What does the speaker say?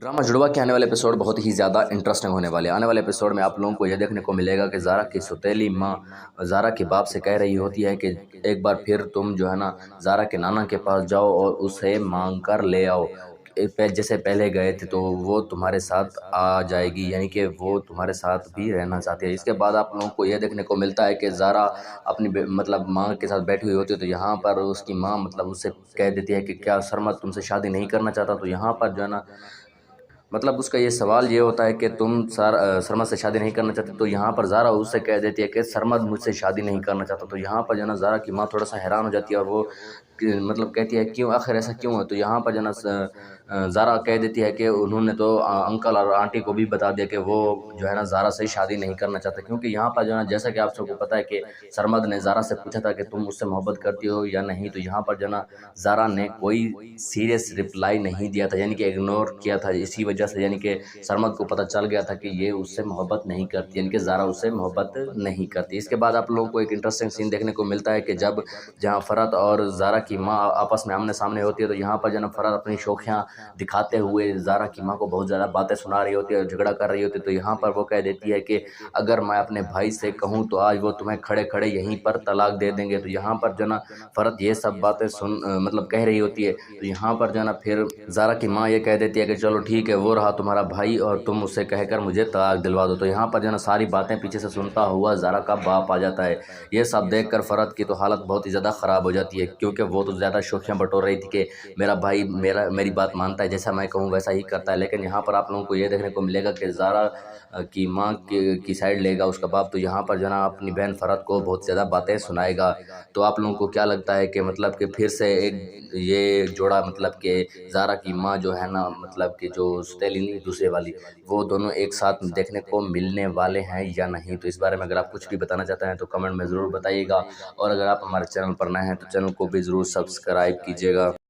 Drama जुड़वा के आने वाले एपिसोड बहुत ही ज़्यादा इंटरेस्टिंग होने वाले हैं। आने वाले एपिसोड में आप लोगों को यह देखने को मिलेगा कि ज़ारा की सौतेली माँ ज़ारा के बाप से कह रही होती है कि एक बार फिर तुम जो है ना ज़ारा के नाना के पास जाओ और उसे मांग कर ले आओ। जैसे पहले गए थे तो वो तुम्हारे साथ आ जाएगी, यानी कि वो तुम्हारे साथ भी रहना चाहती है। इसके बाद आप लोगों को यह देखने को मिलता है कि ज़ारा अपनी मतलब माँ के साथ बैठी हुई होती है, तो यहाँ पर उसकी माँ मतलब उससे कह देती है कि क्या सरमद तुमसे शादी नहीं करना चाहता। तो यहाँ पर जो है ना मतलब उसका ये सवाल ये होता है कि तुम सरमद से शादी नहीं करना चाहते। तो यहाँ पर ज़ारा उससे कह देती है कि सरमद मुझसे शादी नहीं करना चाहता। तो यहाँ पर जो है ना ज़ारा की माँ थोड़ा सा हैरान हो जाती है और वो मतलब कहती है क्यों, आखिर ऐसा क्यों है। तो यहाँ पर जो है ना ज़ारा कह देती है कि उन्होंने तो अंकल और आंटी को भी बता दिया कि वो जो है ना ज़ारा से शादी नहीं करना चाहते, क्योंकि यहाँ पर जो है ना जैसा कि आप सबको पता है कि सरमद ने ज़ारा से पूछा था कि तुम मुझसे मोहब्बत करती हो या नहीं। तो यहाँ पर जो है ना ज़ारा ने कोई सीरियस रिप्लाई नहीं दिया था, यानी कि इग्नोर किया था। इसी वजह से यानी कि सरमद को पता चल गया था कि ये उससे मोहब्बत नहीं करती, यानी कि ज़ारा उससे मोहब्बत नहीं करती। इसके बाद आप लोगों को एक इंटरेस्टिंग सीन देखने को मिलता है कि जब जहाँ फरहत और ज़ारा की माँ आपस में आमने सामने होती है, तो यहाँ पर जो है फरहत अपनी शौखियाँ दिखाते हुए ज़ारा की माँ को बहुत ज़्यादा बातें सुना रही होती है और झगड़ा कर रही होती है। तो यहाँ पर वो कह देती है कि अगर मैं अपने भाई से कहूँ तो आज वो तुम्हें खड़े खड़े यहीं पर तलाक दे देंगे। तो यहाँ पर जो है ना फरहत ये सब बातें मतलब कह रही होती है। तो यहाँ पर जो है ना फिर ज़ारा की माँ ये कह देती है कि चलो ठीक है, वो रहा तुम्हारा भाई और तुम उससे कहकर मुझे तलाक दिलवा दो। तो यहाँ पर जो है ना सारी बातें पीछे से सुनता हुआ ज़ारा का बाप आ जाता है। ये सब देखकर फरहत की तो हालत बहुत ही ज़्यादा ख़राब हो जाती है, क्योंकि वो तो ज़्यादा शौखियाँ बटोर रही थी कि मेरा भाई मेरी बात मानता है, जैसा मैं कहूँ वैसा ही करता है। लेकिन यहाँ पर आप लोगों को ये देखने को मिलेगा कि ज़ारा की माँ की साइड लेगा उसका बाप। तो यहाँ पर जो है ना अपनी बहन फरहत को बहुत ज़्यादा बातें सुनाएगा। तो आप लोगों को क्या लगता है कि मतलब कि फिर से एक ये जोड़ा मतलब कि ज़ारा की माँ जो है ना मतलब कि जो सौतेली नहीं दूसरे वाली, वो दोनों एक साथ देखने को मिलने वाले हैं या नहीं। तो इस बारे में अगर आप कुछ भी बताना चाहते हैं तो कमेंट में ज़रूर बताइएगा, और अगर आप हमारे चैनल पर नए हैं तो चैनल को भी ज़रूर सब्सक्राइब कीजिएगा।